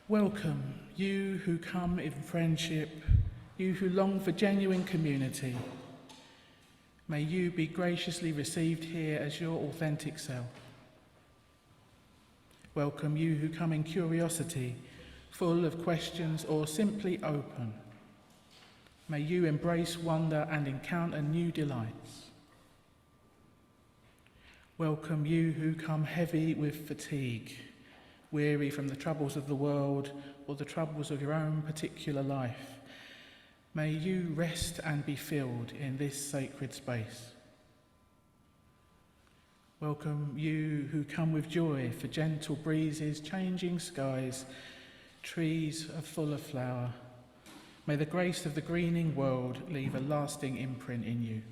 Welcome, you who come in friendship, you who long for genuine community. May you be graciously received here as your authentic self. Welcome, you who come in curiosity, full of questions or simply open. May you embrace wonder and encounter new delights. Welcome, you who come heavy with fatigue, weary from the troubles of the world or the troubles of your own particular life. May you rest and be filled in this sacred space. Welcome, you who come with joy for gentle breezes, changing skies, trees are full of flower. May the grace of the greening world leave a lasting imprint in you.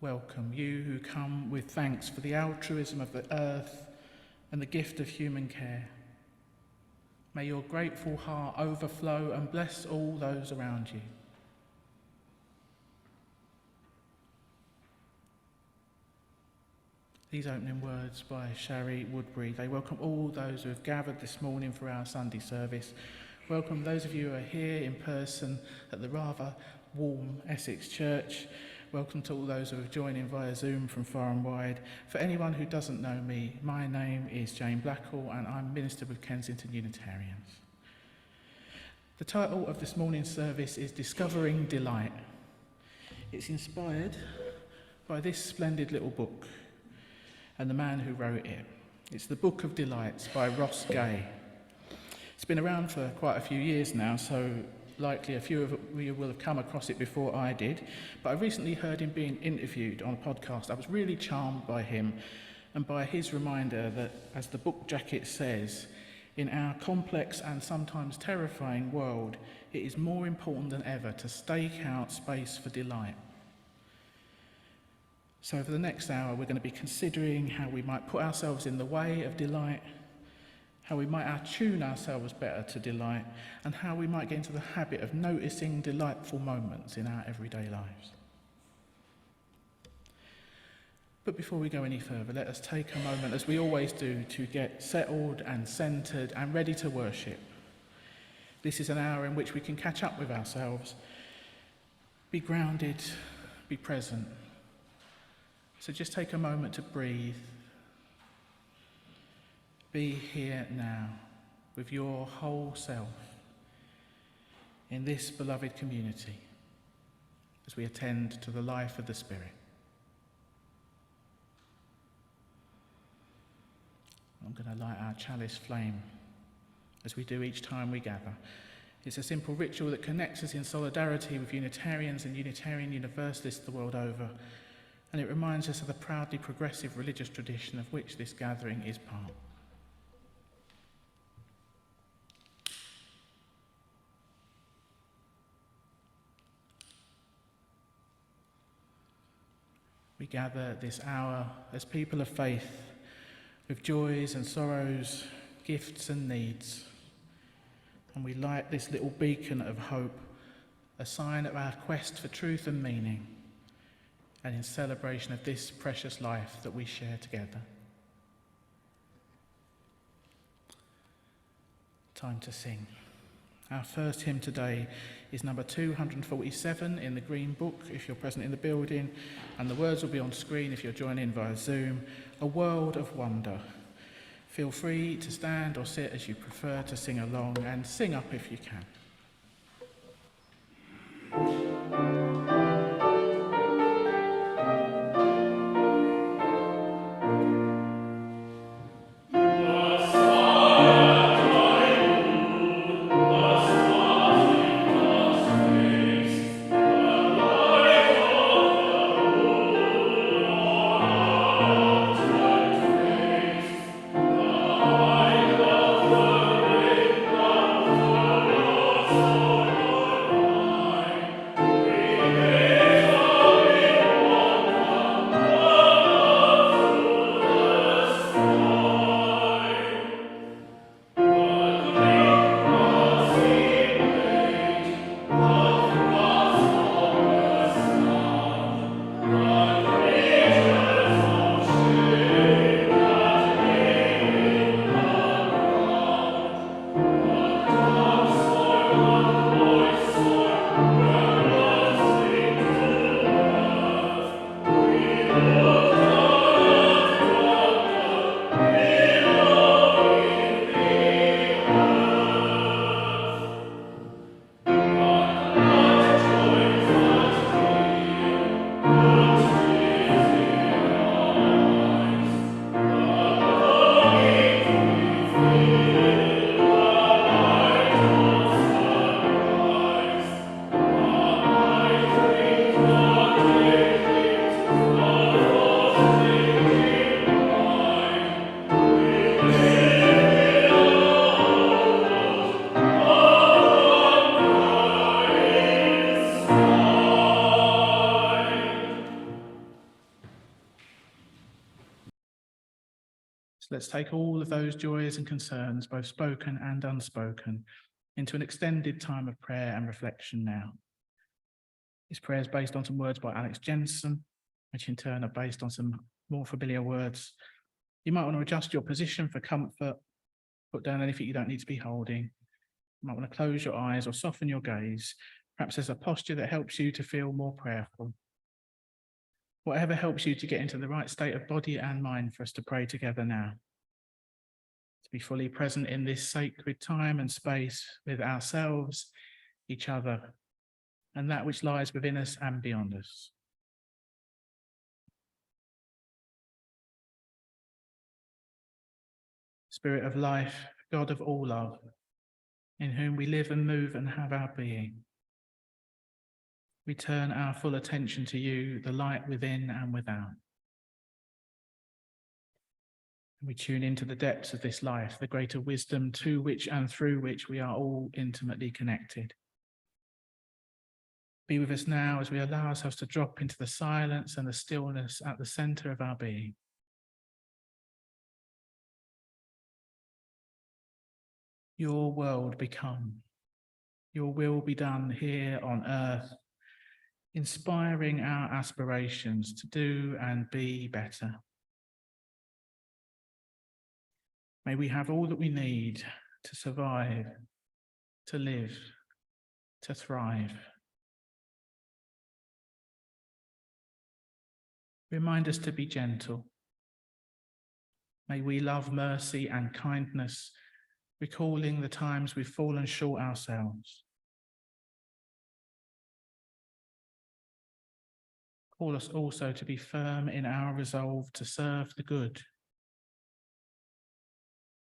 Welcome, you who come with thanks for the altruism of the earth and the gift of human care. May your grateful heart overflow and bless all those around you. These opening words by Shari Woodbury, they welcome all those who have gathered this morning for our Sunday service. Welcome those of you who are here in person at the rather warm Essex Church. Welcome to all those who have joined in via Zoom from far and wide. For anyone who doesn't know me, my name is Jane Blackall and I'm Minister with Kensington Unitarians. The title of this morning's service is Discovering Delight. It's inspired by this splendid little book and the man who wrote it. It's the Book of Delights by Ross Gay. It's been around for quite a few years now, so likely a few of you will have come across it before I did, but I recently heard him being interviewed on a podcast. I was really charmed by him and by his reminder that, as the book jacket says, in our complex and sometimes terrifying world, it is more important than ever to stake out space for delight. So over the next hour, we're going to be considering how we might put ourselves in the way of delight, how we might attune ourselves better to delight, and how we might get into the habit of noticing delightful moments in our everyday lives. But before we go any further, let us take a moment, as we always do, to get settled and centred and ready to worship. This is an hour in which we can catch up with ourselves, be grounded, be present. So just take a moment to breathe. Be here now with your whole self in this beloved community as we attend to the life of the Spirit. I'm going to light our chalice flame as we do each time we gather. It's a simple ritual that connects us in solidarity with Unitarians and Unitarian Universalists the world over, and it reminds us of the proudly progressive religious tradition of which this gathering is part. We gather this hour as people of faith with joys and sorrows, gifts and needs. And we light this little beacon of hope, a sign of our quest for truth and meaning, and in celebration of this precious life that we share together. Time to sing. Our first hymn today is number 247 in the Green Book, if you're present in the building, and the words will be on screen if you're joining via Zoom. A World of Wonder. Feel free to stand or sit as you prefer to sing along, and sing up if you can. I love the rain, love the let's take all of those joys and concerns, both spoken and unspoken, into an extended time of prayer and reflection now. This prayer is based on some words by Alex Jensen, which in turn are based on some more familiar words. You might want to adjust your position for comfort, put down anything you don't need to be holding. You might want to close your eyes or soften your gaze. Perhaps there's a posture that helps you to feel more prayerful. Whatever helps you to get into the right state of body and mind for us to pray together now. To be fully present in this sacred time and space with ourselves, each other, and that which lies within us and beyond us. Spirit of life, God of all love, in whom we live and move and have our being. We turn our full attention to you, the light within and without. We tune into the depths of this life, the greater wisdom to which and through which we are all intimately connected. Be with us now as we allow ourselves to drop into the silence and the stillness at the center of our being. Your world become, your will be done here on earth, inspiring our aspirations to do and be better. May we have all that we need to survive, to live, to thrive. Remind us to be gentle. May we love mercy and kindness, recalling the times we've fallen short ourselves. Call us also to be firm in our resolve to serve the good.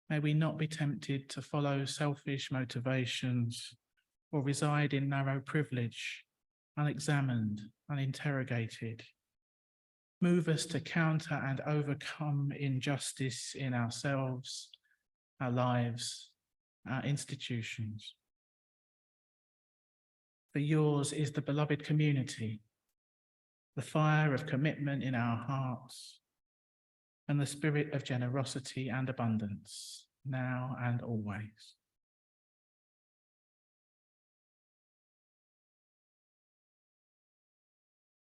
May we not be tempted to follow selfish motivations or reside in narrow privilege, unexamined, uninterrogated. Move us to counter and overcome injustice in ourselves, our lives, our institutions. For yours is the beloved community, the fire of commitment in our hearts, and the spirit of generosity and abundance, now and always.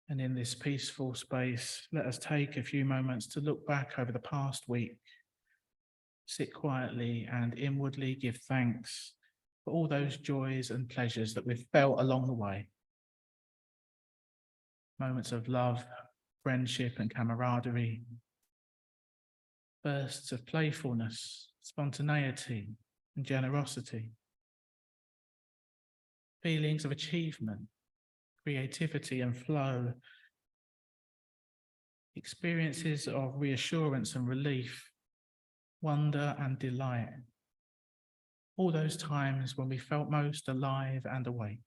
And in this peaceful space, let us take a few moments to look back over the past week, sit quietly and inwardly give thanks for all those joys and pleasures that we've felt along the way. Moments of love, friendship and camaraderie, bursts of playfulness, spontaneity and generosity, feelings of achievement, creativity and flow, experiences of reassurance and relief, wonder and delight, all those times when we felt most alive and awake.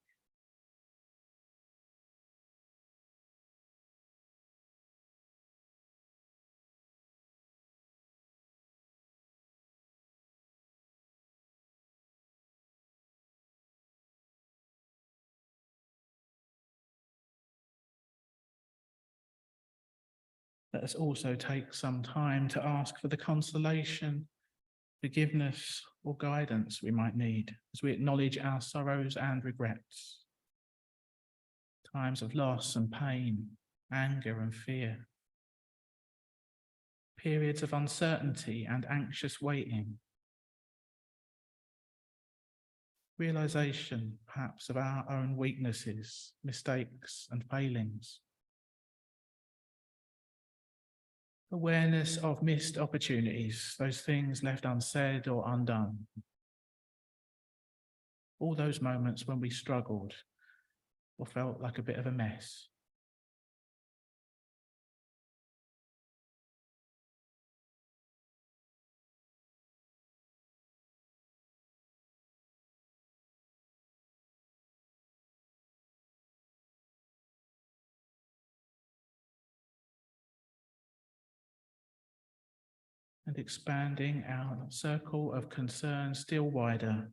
Let us also take some time to ask for the consolation, forgiveness, or guidance we might need as we acknowledge our sorrows and regrets. Times of loss and pain, anger and fear. Periods of uncertainty and anxious waiting. Realization, perhaps, of our own weaknesses, mistakes, and failings. Awareness of missed opportunities, those things left unsaid or undone. All those moments when we struggled or felt like a bit of a mess. And expanding our circle of concern still wider.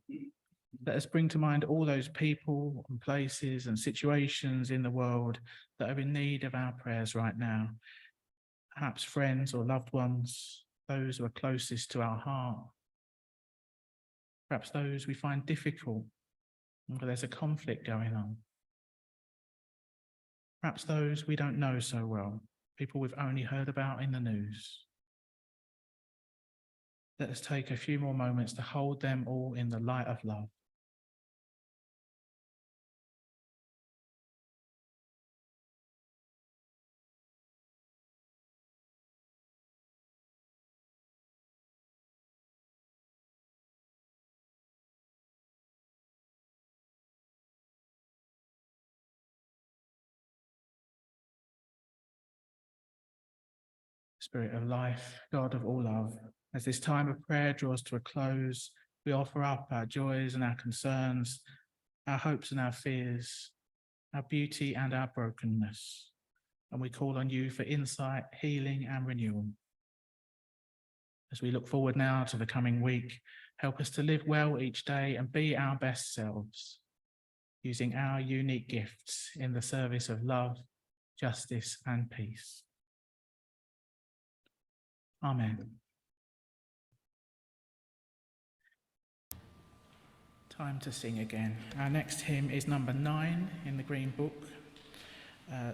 Let us bring to mind all those people and places and situations in the world that are in need of our prayers right now. Perhaps friends or loved ones, those who are closest to our heart, perhaps those we find difficult, or there's a conflict going on. Perhaps those we don't know so well, people we've only heard about in the news. Let us take a few more moments to hold them all in the light of love. Spirit of life, God of all love, as this time of prayer draws to a close, we offer up our joys and our concerns, our hopes and our fears, our beauty and our brokenness, and we call on you for insight, healing and renewal. As we look forward now to the coming week, help us to live well each day and be our best selves, using our unique gifts in the service of love, justice and peace. Amen. Time to sing again. Our next hymn is number 9 in the Green Book.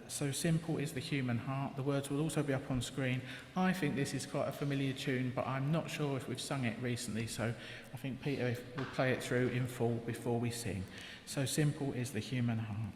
So simple is the human heart. The words will also be up on screen. I think this is quite a familiar tune, but I'm not sure if we've sung it recently, so I think Peter will play it through in full before we sing. So simple is the human heart.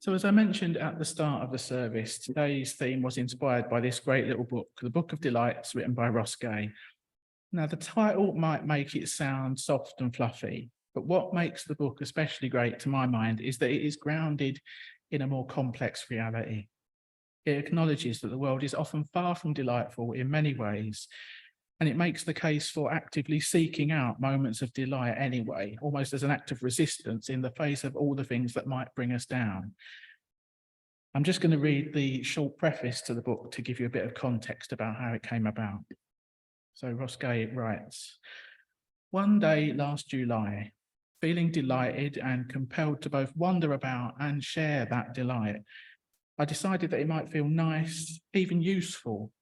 So as I mentioned at the start of the service, today's theme was inspired by this great little book, The Book of Delights, written by Rosario. Now, the title might make it sound soft and fluffy, but what makes the book especially great to my mind is that it is grounded in a more complex reality. It acknowledges that the world is often far from delightful in many ways, and it makes the case for actively seeking out moments of delight anyway, almost as an act of resistance in the face of all the things that might bring us down. I'm just going to read the short preface to the book to give you a bit of context about how it came about. So Rosario writes, "One day last July, feeling delighted and compelled to both wonder about and share that delight, I decided that it might feel nice, even useful,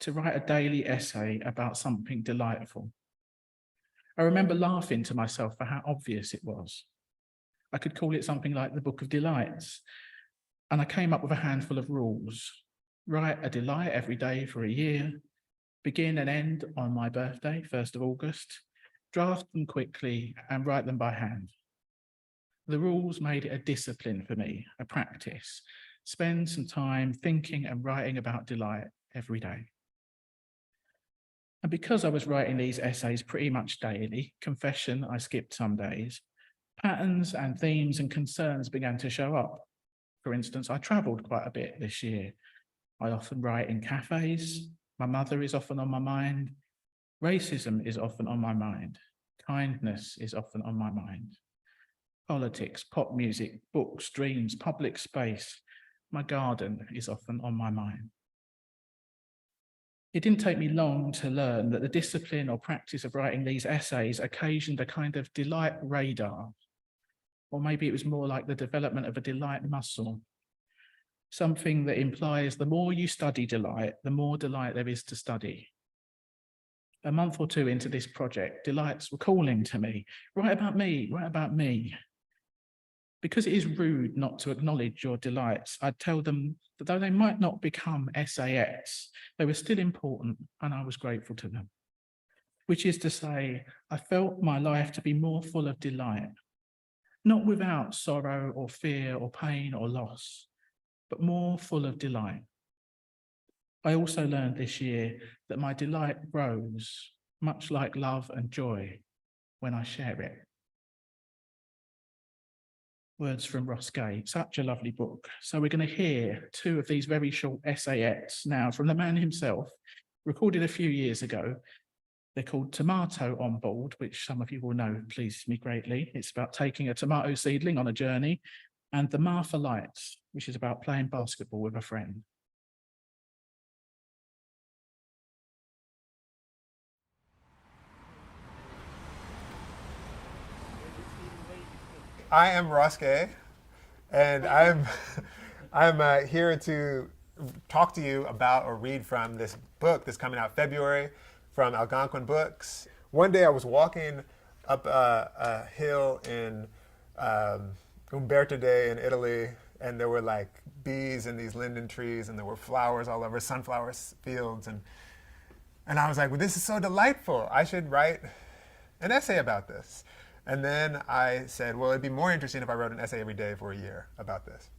to write a daily essay about something delightful. I remember laughing to myself for how obvious it was. I could call it something like the Book of Delights, and I came up with a handful of rules. Write a delight every day for a year, begin and end on my birthday, 1st of August, draft them quickly and write them by hand. The rules made it a discipline for me, a practice. Spend some time thinking and writing about delight every day. And because I was writing these essays pretty much daily, confession, I skipped some days, patterns and themes and concerns began to show up. For instance, I travelled quite a bit this year. I often write in cafes. My mother is often on my mind. Racism is often on my mind. Kindness is often on my mind. Politics, pop music, books, dreams, public space. My garden is often on my mind. It didn't take me long to learn that the discipline or practice of writing these essays occasioned a kind of delight radar, or maybe it was more like the development of a delight muscle, something that implies the more you study delight, the more delight there is to study. A month or two into this project, delights were calling to me, write about me, write about me. Because it is rude not to acknowledge your delights, I'd tell them that though they might not become essayettes, they were still important and I was grateful to them. Which is to say, I felt my life to be more full of delight, not without sorrow or fear or pain or loss, but more full of delight. I also learned this year that my delight grows, much like love and joy, when I share it. Words from Ross Gay, such a lovely book. So we're going to hear two of these very short essayettes now from the man himself, recorded a few years ago. They're called Tomato on Board, which some of you will know pleases me greatly. It's about taking a tomato seedling on a journey, and The Martha Lights, which is about playing basketball with a friend. I am Ross Gay, and I'm here to talk to you about or read from this book that's coming out February from Algonquin Books. One day I was walking up a hill in Umberto Day in Italy, and there were like bees in these linden trees, and there were flowers all over, sunflower fields, and I was like, well, this is so delightful. I should write an essay about this. And then I said, well, it'd be more interesting if I wrote an essay every day for a year about this.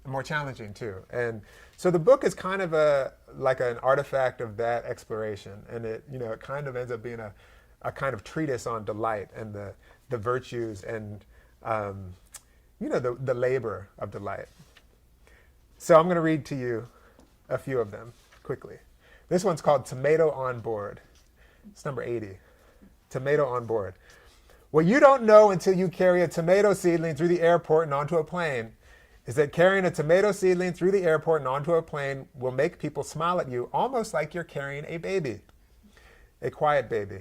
More challenging, too. And so the book is kind of like an artifact of that exploration. And it kind of ends up being a kind of treatise on delight and the virtues and, the labor of delight. So I'm going to read to you a few of them quickly. This one's called Tomato on Board. It's number 80. Tomato on Board. What you don't know until you carry a tomato seedling through the airport and onto a plane is that carrying a tomato seedling through the airport and onto a plane will make people smile at you almost like you're carrying a baby, a quiet baby.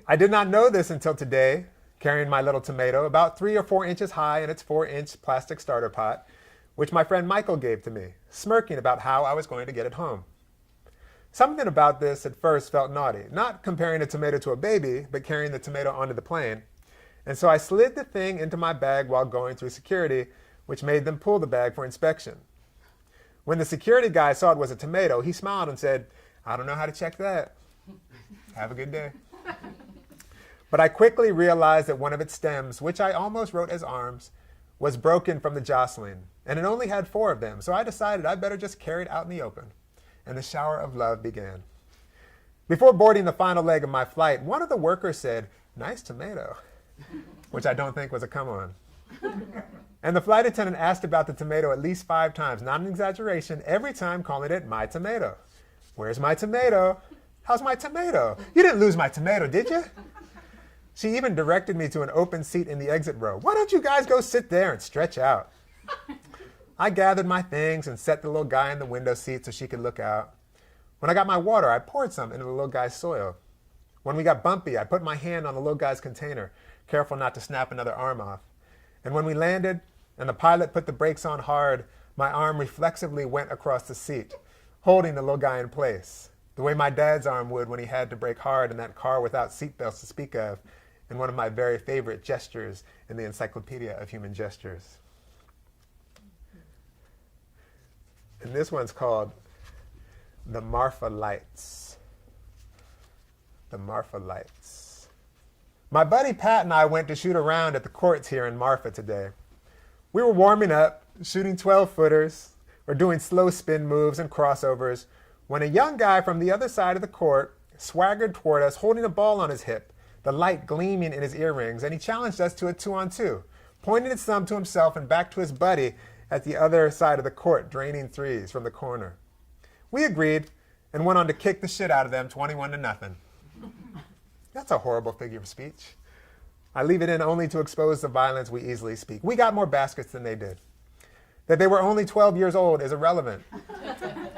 I did not know this until today, carrying my little tomato about 3 or 4 inches high in its 4-inch plastic starter pot, which my friend Michael gave to me, smirking about how I was going to get it home. Something about this at first felt naughty, not comparing a tomato to a baby, but carrying the tomato onto the plane. And so I slid the thing into my bag while going through security, which made them pull the bag for inspection. When the security guy saw it was a tomato, he smiled and said, I don't know how to check that. Have a good day. But I quickly realized that one of its stems, which I almost wrote as arms, was broken from the jostling, and it only had 4 of them, so I decided I'd better just carry it out in the open. And the shower of love began. Before boarding the final leg of my flight, one of the workers said, nice tomato, which I don't think was a come-on. And the flight attendant asked about the tomato at least 5 times, not an exaggeration, every time calling it my tomato. Where's my tomato? How's my tomato? You didn't lose my tomato, did you? She even directed me to an open seat in the exit row. Why don't you guys go sit there and stretch out? I gathered my things and set the little guy in the window seat so she could look out. When I got my water, I poured some into the little guy's soil. When we got bumpy, I put my hand on the little guy's container, careful not to snap another arm off. And when we landed and the pilot put the brakes on hard, my arm reflexively went across the seat, holding the little guy in place, the way my dad's arm would when he had to brake hard in that car without seatbelts to speak of, and one of my very favorite gestures in the Encyclopedia of Human Gestures. And this one's called The Martha Lights. The Martha Lights. My buddy Pat and I went to shoot around at the courts here in Marfa today. We were warming up, shooting 12-footers, or doing slow spin moves and crossovers, when a young guy from the other side of the court swaggered toward us holding a ball on his hip, the light gleaming in his earrings, and he challenged us to a 2-on-2, pointing his thumb to himself and back to his buddy at the other side of the court, draining threes from the corner. We agreed and went on to kick the shit out of them 21-0. That's a horrible figure of speech. I leave it in only to expose the violence we easily speak. We got more baskets than they did. That they were only 12 years old is irrelevant,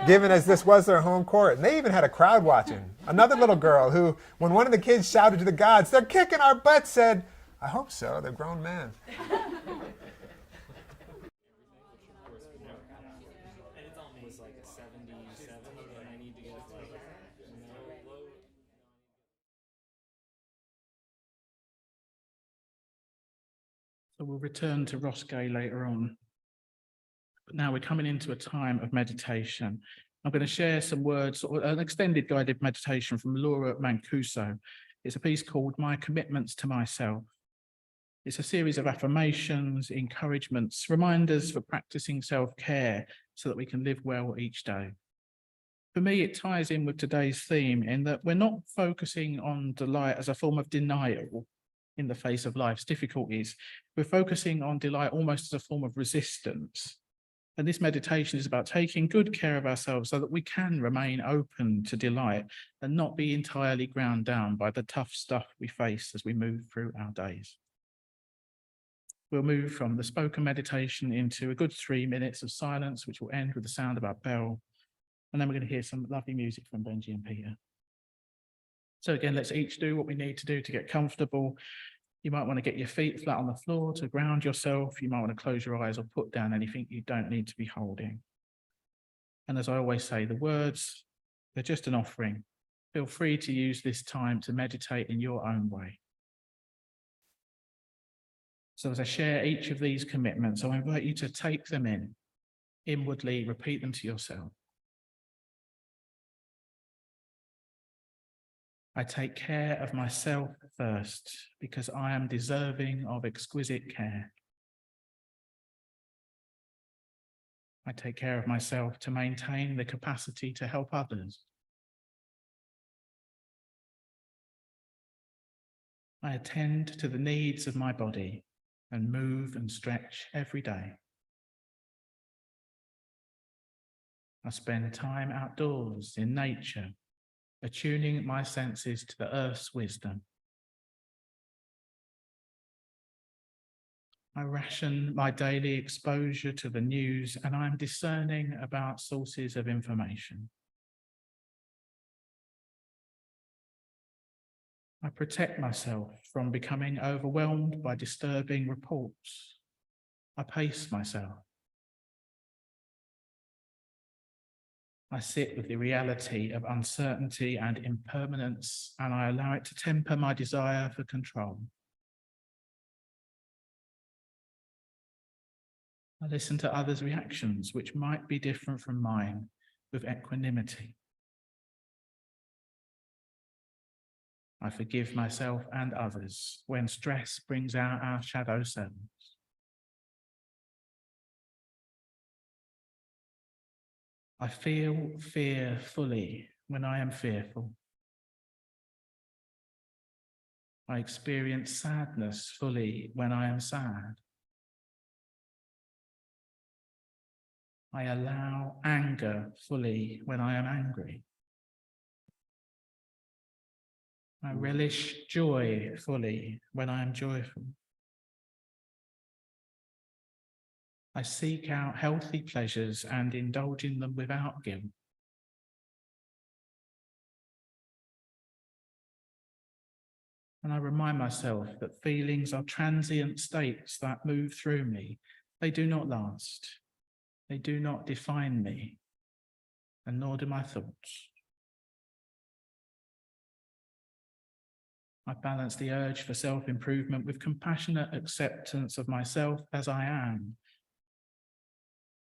given as this was their home court. And they even had a crowd watching. Another little girl who, when one of the kids shouted to the gods, "They're kicking our butts," said, "I hope so, they're grown men." So we'll return to Rosario later on. But now we're coming into a time of meditation. I'm going to share some words, or an extended guided meditation from Laura Mancuso. It's a piece called My Commitments to Myself. It's a series of affirmations, encouragements, reminders for practicing self-care so that we can live well each day. For me, it ties in with today's theme in that we're not focusing on delight as a form of denial in the face of life's difficulties. We're focusing on delight almost as a form of resistance. And this meditation is about taking good care of ourselves so that we can remain open to delight and not be entirely ground down by the tough stuff we face as we move through our days. We'll move from the spoken meditation into a good 3 minutes of silence, which will end with the sound of our bell. And then we're going to hear some lovely music from Benjie and Peter. So again, let's each do what we need to do to get comfortable. You might want to get your feet flat on the floor to ground yourself. You might want to close your eyes or put down anything you don't need to be holding. And as I always say, the words, they're just an offering. Feel free to use this time to meditate in your own way. So as I share each of these commitments, I invite you to take them in, inwardly repeat them to yourself. I take care of myself first because I am deserving of exquisite care. I take care of myself to maintain the capacity to help others. I attend to the needs of my body and move and stretch every day. I spend time outdoors in nature, attuning my senses to the earth's wisdom. I ration my daily exposure to the news, and I am discerning about sources of information. I protect myself from becoming overwhelmed by disturbing reports. I pace myself. I sit with the reality of uncertainty and impermanence, and I allow it to temper my desire for control. I listen to others' reactions, which might be different from mine, with equanimity. I forgive myself and others when stress brings out our shadow selves. I feel fear fully when I am fearful. I experience sadness fully when I am sad. I allow anger fully when I am angry. I relish joy fully when I am joyful. I seek out healthy pleasures and indulge in them without guilt. And I remind myself that feelings are transient states that move through me. They do not last. They do not define me, and nor do my thoughts. I balance the urge for self-improvement with compassionate acceptance of myself as I am.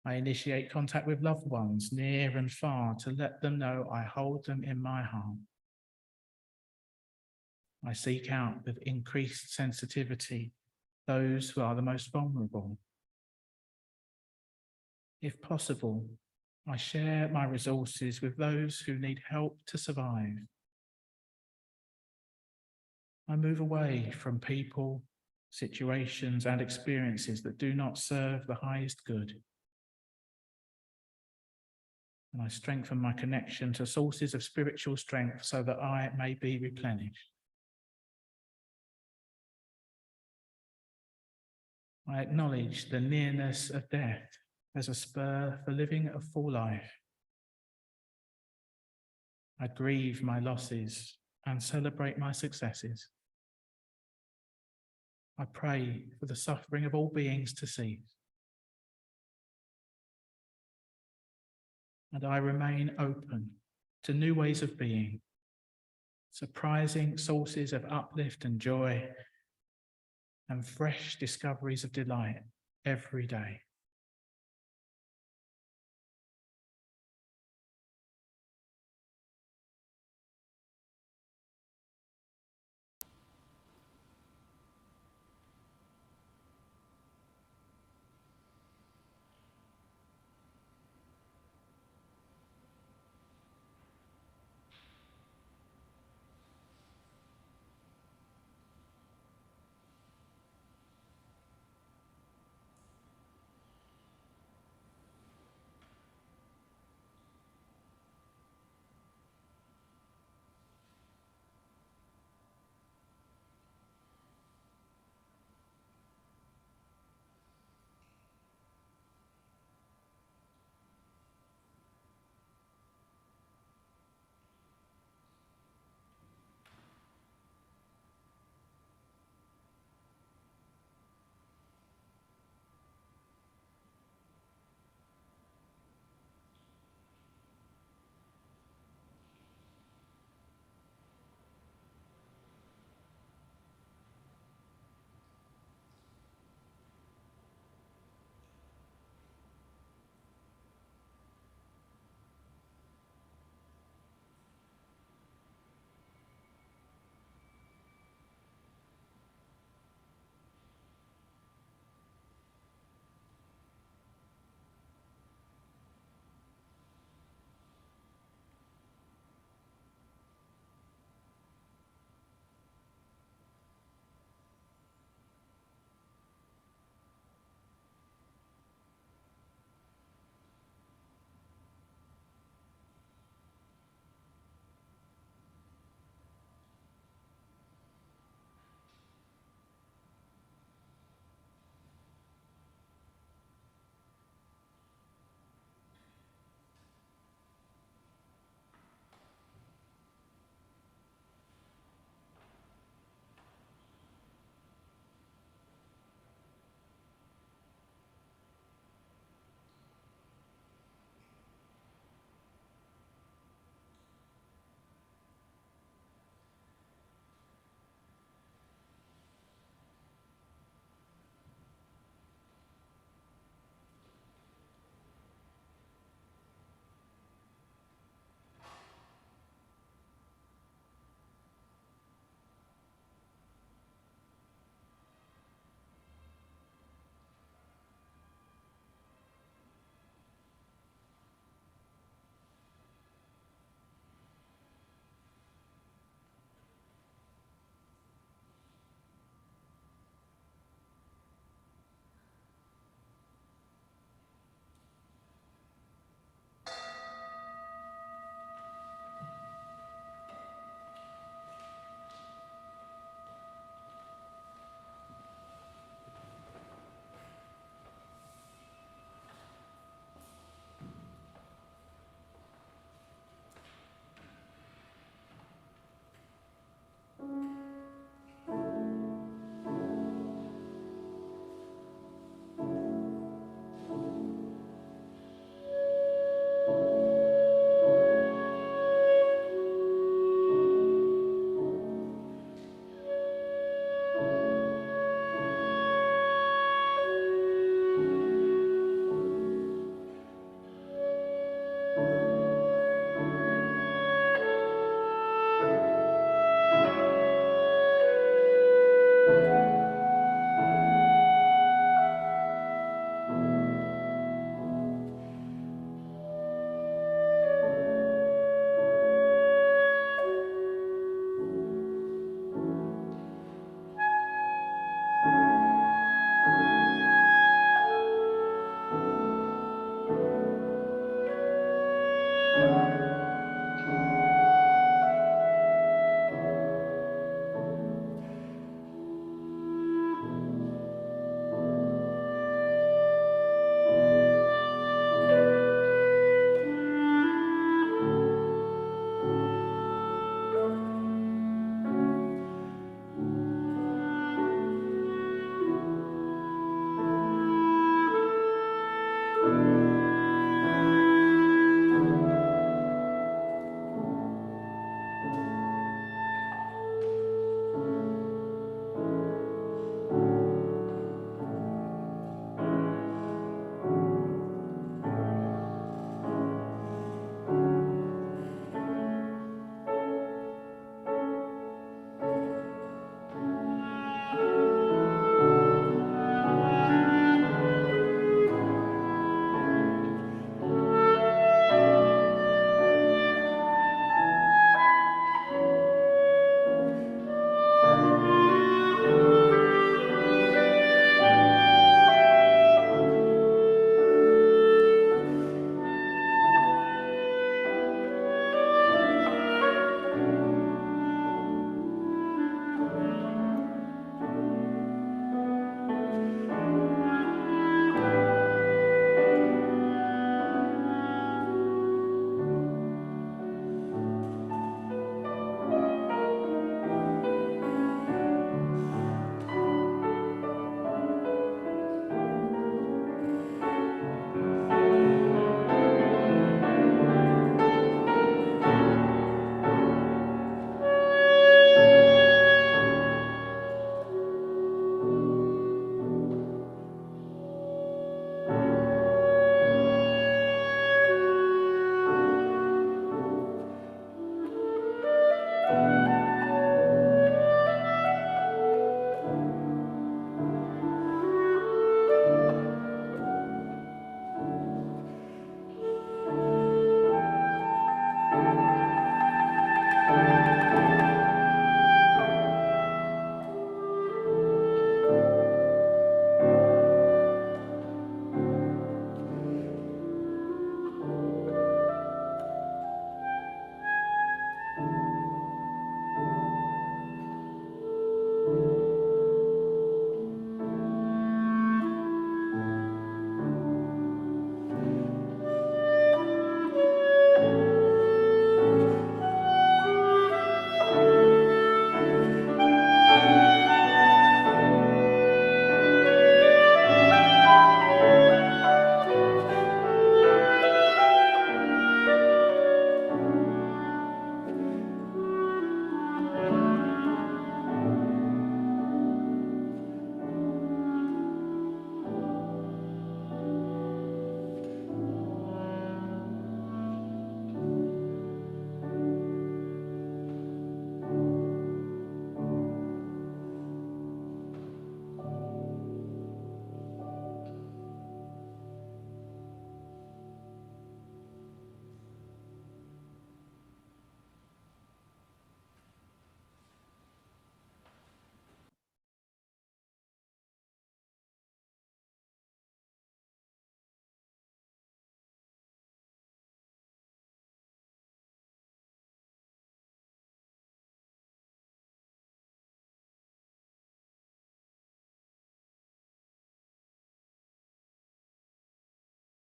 I initiate contact with loved ones near and far to let them know I hold them in my heart. I seek out with increased sensitivity those who are the most vulnerable. If possible, I share my resources with those who need help to survive. I move away from people, situations, and experiences that do not serve the highest good. And I strengthen my connection to sources of spiritual strength so that I may be replenished. I acknowledge the nearness of death as a spur for living a full life. I grieve my losses and celebrate my successes. I pray for the suffering of all beings to cease. And I remain open to new ways of being, surprising sources of uplift and joy, and fresh discoveries of delight every day.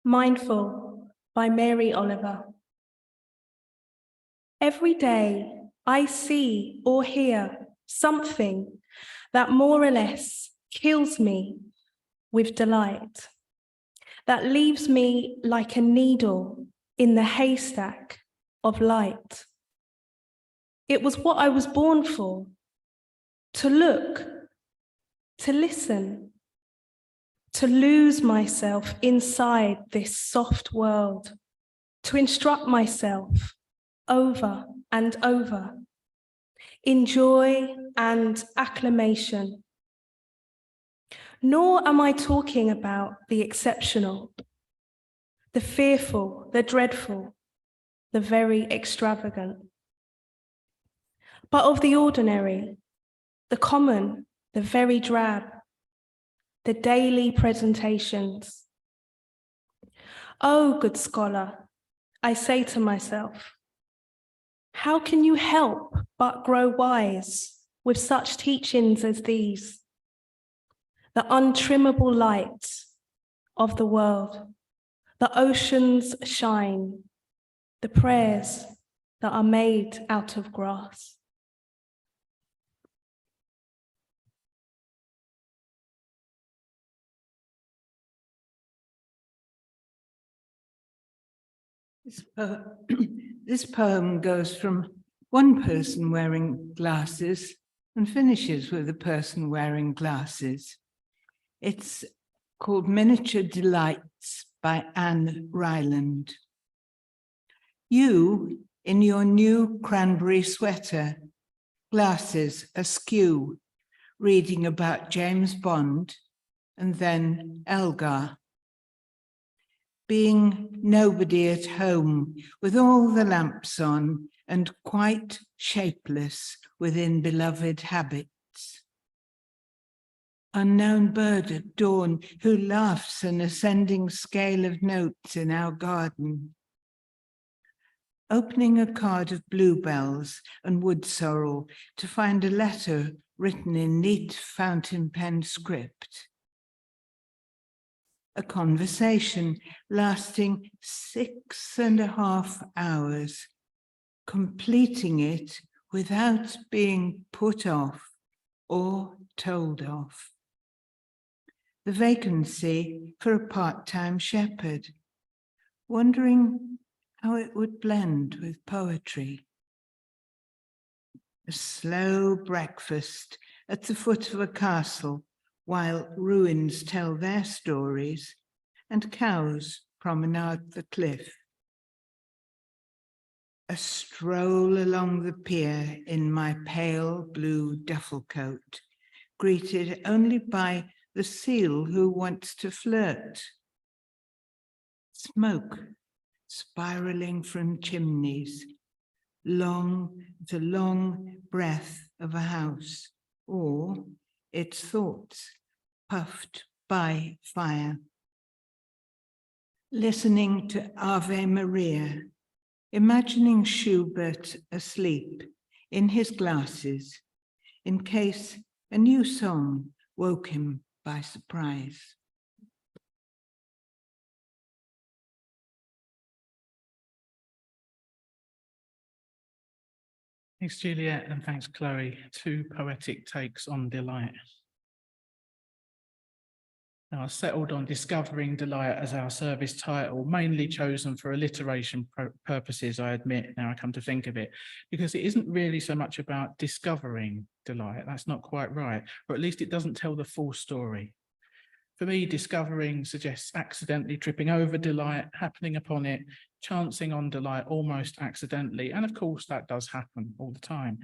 Mindful by Mary Oliver. Every day I see or hear something that more or less kills me with delight, that leaves me like a needle in the haystack of light. It was what I was born for, to look, to listen, to lose myself inside this soft world, to instruct myself over and over, in joy and acclamation. Nor am I talking about the exceptional, the fearful, the dreadful, the very extravagant, but of the ordinary, the common, the very drab, the daily presentations. Oh, good scholar, I say to myself, how can you help but grow wise with such teachings as these? The untrimmable light of the world, the oceans shine, the prayers that are made out of grass. This poem goes from one person wearing glasses and finishes with a person wearing glasses. It's called Miniature Delights by Anne Ryland. You, in your new cranberry sweater, glasses askew, reading about James Bond and then Elgar. Being nobody at home with all the lamps on and quite shapeless within beloved habits. Unknown bird at dawn who laughs an ascending scale of notes in our garden. Opening a card of bluebells and wood sorrel to find a letter written in neat fountain pen script. A conversation lasting 6.5 hours, completing it without being put off or told off. The vacancy for a part-time shepherd, wondering how it would blend with poetry. A slow breakfast at the foot of a castle while ruins tell their stories and cows promenade the cliff. A stroll along the pier in my pale blue duffel coat, greeted only by the seal who wants to flirt. Smoke spiraling from chimneys, the long breath of a house, or its thoughts puffed by fire. Listening to Ave Maria, imagining Schubert asleep in his glasses, in case a new song woke him by surprise. Thanks, Juliet, and thanks, Chloe. Two poetic takes on delight. Now, I settled on Discovering Delight as our service title, mainly chosen for alliteration purposes, I admit, now I come to think of it, because it isn't really so much about discovering delight. That's not quite right, or at least it doesn't tell the full story. For me, discovering suggests accidentally tripping over delight, happening upon it, chancing on delight almost accidentally. And of course, that does happen all the time.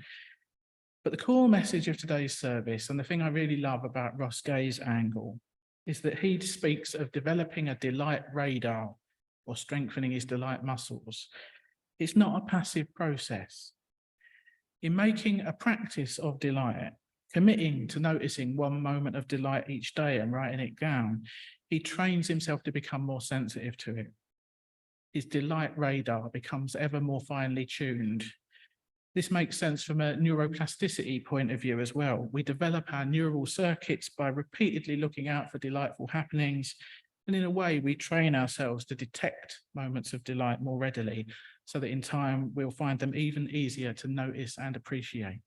But the core message of today's service, and the thing I really love about Ross Gay's angle, is that he speaks of developing a delight radar or strengthening his delight muscles. It's not a passive process. In making a practice of delight, committing to noticing one moment of delight each day and writing it down, he trains himself to become more sensitive to it. His delight radar becomes ever more finely tuned. This makes sense from a neuroplasticity point of view as well. We develop our neural circuits by repeatedly looking out for delightful happenings, And in a way, we train ourselves to detect moments of delight more readily, so that in time we'll find them even easier to notice and appreciate.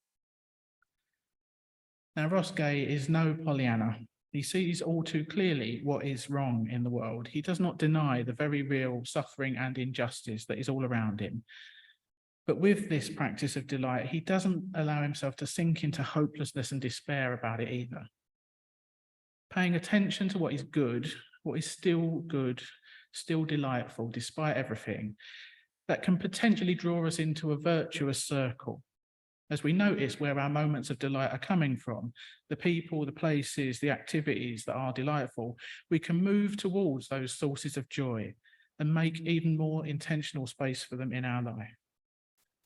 Now, Ross Gay is no Pollyanna. He sees all too clearly what is wrong in the world. He does not deny the very real suffering and injustice that is all around him. But with this practice of delight, he doesn't allow himself to sink into hopelessness and despair about it either. Paying attention to what is good, what is still good, still delightful, despite everything, that can potentially draw us into a virtuous circle. As we notice where our moments of delight are coming from, the people, the places, the activities that are delightful, we can move towards those sources of joy and make even more intentional space for them in our life.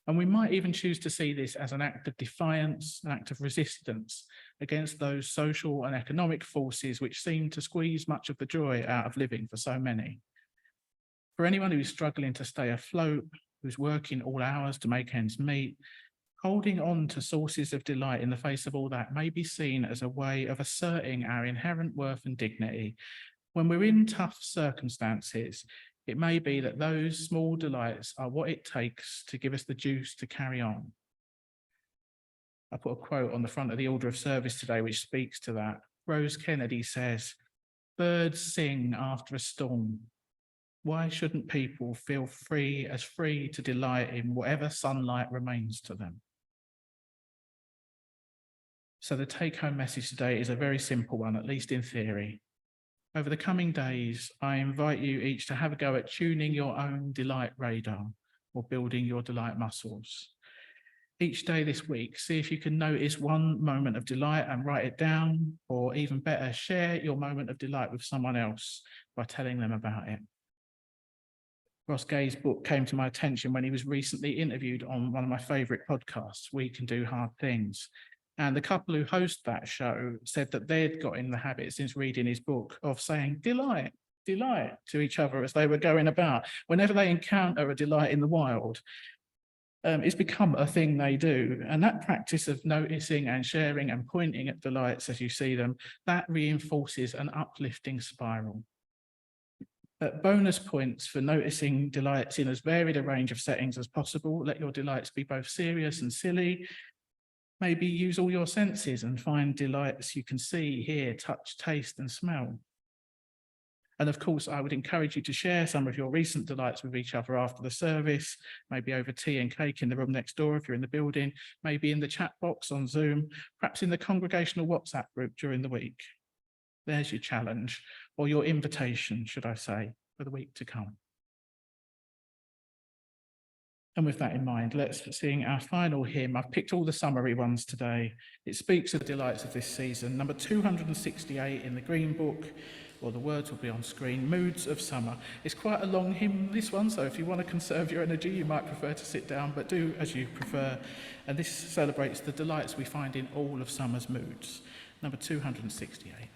And we might even choose to see this as an act of defiance, an act of resistance against those social and economic forces which seem to squeeze much of the joy out of living for so many. For anyone who is struggling to stay afloat, who's working all hours to make ends meet, holding on to sources of delight in the face of all that may be seen as a way of asserting our inherent worth and dignity. When we're in tough circumstances, it may be that those small delights are what it takes to give us the juice to carry on. I put a quote on the front of the order of service today which speaks to that. Rose Kennedy says, "Birds sing after a storm. Why shouldn't people feel free to delight in whatever sunlight remains to them?" So the take-home message today is a very simple one, at least in theory. Over the coming days, I invite you each to have a go at tuning your own delight radar or building your delight muscles. Each day this week, see if you can notice one moment of delight and write it down, or even better, share your moment of delight with someone else by telling them about it. Ross Gay's book came to my attention when he was recently interviewed on one of my favourite podcasts, We Can Do Hard Things. And the couple who host that show said that they'd got in the habit since reading his book of saying delight to each other as they were going about. Whenever they encounter a delight in the wild, it's become a thing they do. And that practice of noticing and sharing and pointing at delights as you see them, that reinforces an uplifting spiral. Bonus points for noticing delights in as varied a range of settings as possible. Let your delights be both serious and silly. Maybe use all your senses and find delights you can see, hear, touch, taste, and smell. And of course, I would encourage you to share some of your recent delights with each other after the service, maybe over tea and cake in the room next door if you're in the building, maybe in the chat box on Zoom, perhaps in the congregational WhatsApp group during the week. There's your challenge, or your invitation, should I say, for the week to come. And with that in mind, let's sing our final hymn. I've picked all the summary ones today. It speaks of the delights of this season. Number 268 in the Green Book, or the words will be on screen, Moods of Summer. It's quite a long hymn, this one, so if you want to conserve your energy, you might prefer to sit down, but do as you prefer. And this celebrates the delights we find in all of summer's moods. Number 268.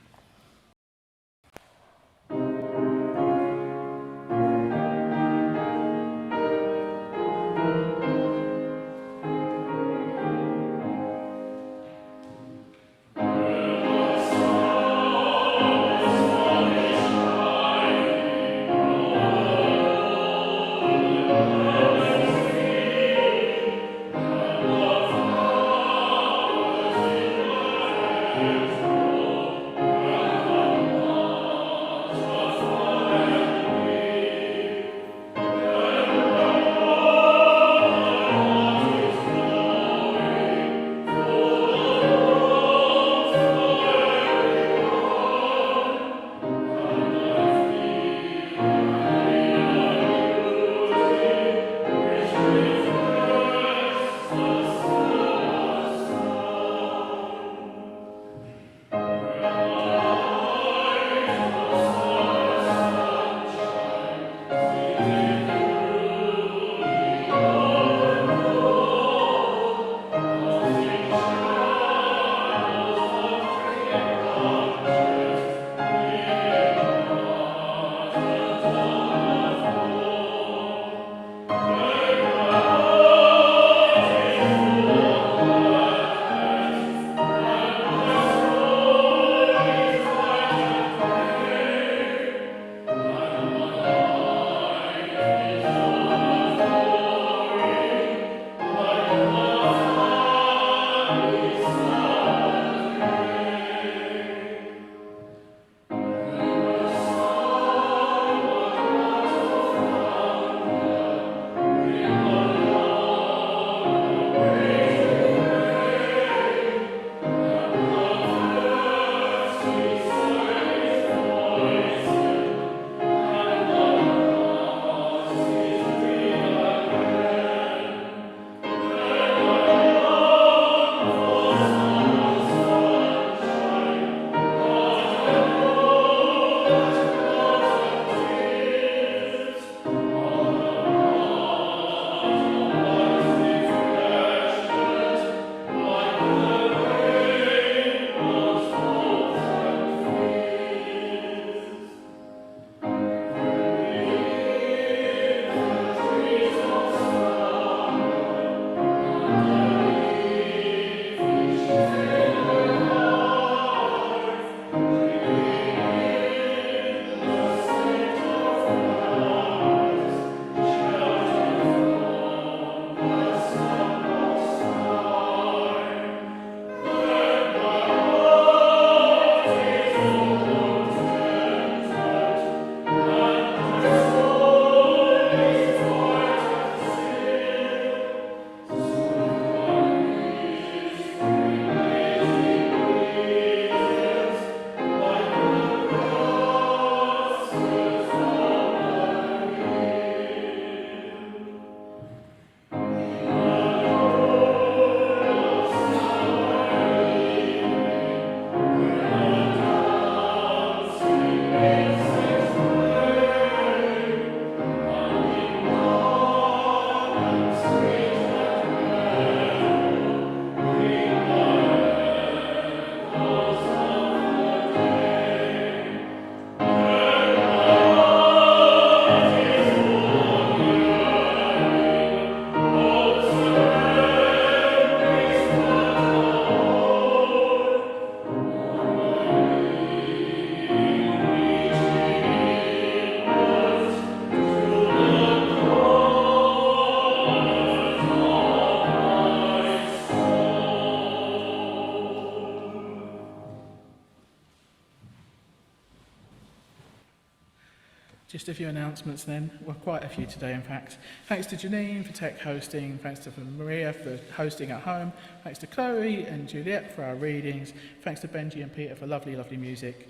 Just a few announcements then. Well, quite a few today, in fact. Thanks to Janine for tech hosting. Thanks to Maria for hosting at home. Thanks to Chloë and Juliet for our readings. Thanks to Benjie and Peter for lovely, lovely music.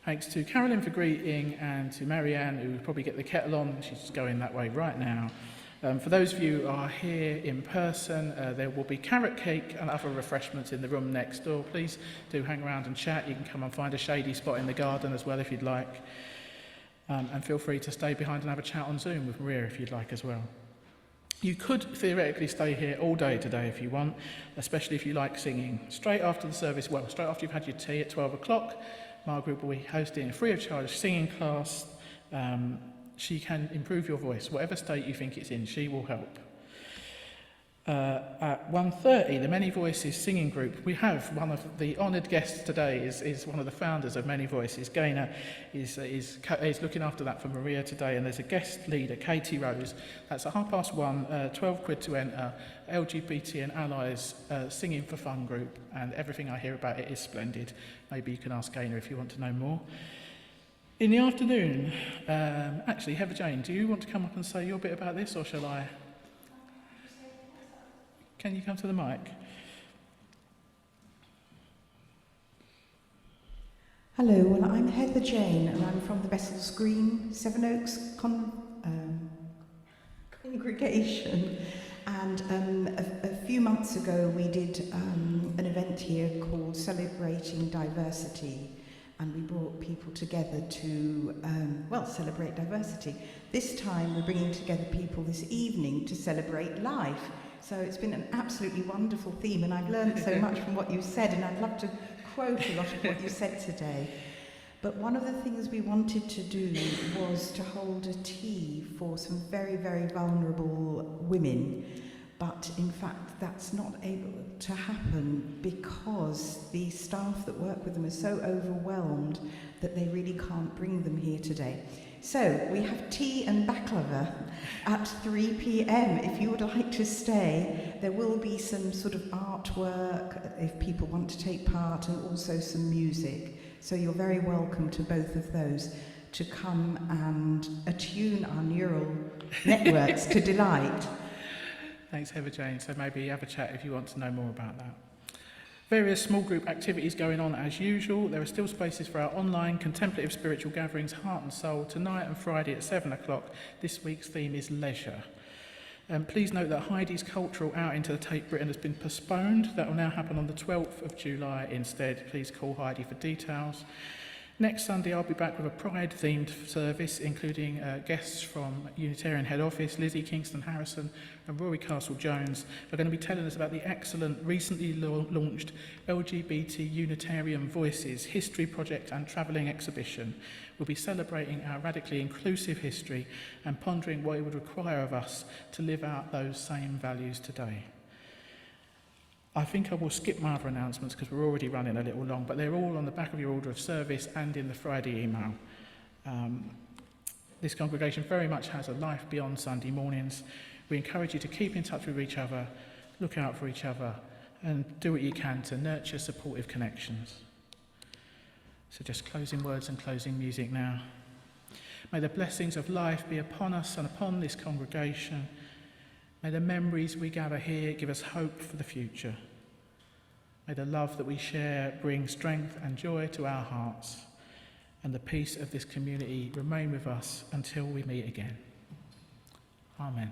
Thanks to Carolyn for greeting, and to Marianne, who will probably get the kettle on. She's going that way right now. For those of you who are here in person, there will be carrot cake and other refreshments in the room next door. Please do hang around and chat. You can come and find a shady spot in the garden as well if you'd like. And feel free to stay behind and have a chat on Zoom with Maria if you'd like as well. You could theoretically stay here all day today if you want, especially if you like singing. Straight after the service, straight after you've had your tea at 12 o'clock, Margaret will be hosting a free of charge singing class. She can improve your voice, whatever state you think it's in, she will help. At 1:30, the Many Voices singing group, we have one of the honoured guests today, is one of the founders of Many Voices. Gaynor is looking after that for Maria today, and there's a guest leader, Katie Rose. That's at £1:30, 12 quid to enter, LGBT and allies singing for fun group, and everything I hear about it is splendid. Maybe you can ask Gaynor if you want to know more. In the afternoon, actually, Heather Jane, do you want to come up and say your bit about this, or shall I? Can you come to the mic? Hello, well, I'm Heather Jane, and I'm from the Bessells Green Sevenoaks congregation. And a few months ago, we did an event here called Celebrating Diversity, and we brought people together to, celebrate diversity. This time, we're bringing together people this evening to celebrate life. So it's been an absolutely wonderful theme, and I've learned so much from what you said, and I'd love to quote a lot of what you said today. But one of the things we wanted to do was to hold a tea for some very, very vulnerable women. But in fact, that's not able to happen because the staff that work with them are so overwhelmed that they really can't bring them here today. So we have tea and baklava at 3 p.m. If you would like to stay, there will be some sort of artwork if people want to take part, and also some music. So you're very welcome to both of those to come and attune our neural networks to delight. Thanks, Heather Jane. So maybe have a chat if you want to know more about that. Various small group activities going on as usual. There are still spaces for our online contemplative spiritual gatherings, Heart and Soul, tonight and Friday at 7 o'clock. This week's theme is leisure. Please note that Heidi's cultural outing to the Tate Britain has been postponed. That will now happen on the 12th of July instead. Please call Heidi for details. Next Sunday, I'll be back with a Pride-themed service, including guests from Unitarian Head Office, Lizzie Kingston Harrison and Rory Castle-Jones. They're going to be telling us about the excellent, recently launched LGBT Unitarian Voices History Project and Travelling Exhibition. We'll be celebrating our radically inclusive history and pondering what it would require of us to live out those same values today. I think I will skip my other announcements because we're already running a little long, but they're all on the back of your order of service and in the Friday email. This congregation very much has a life beyond Sunday mornings. We encourage you to keep in touch with each other, look out for each other, and do what you can to nurture supportive connections. So just closing words and closing music now. May the blessings of life be upon us and upon this congregation. May the memories we gather here give us hope for the future. May the love that we share bring strength and joy to our hearts, and the peace of this community remain with us until we meet again. Amen.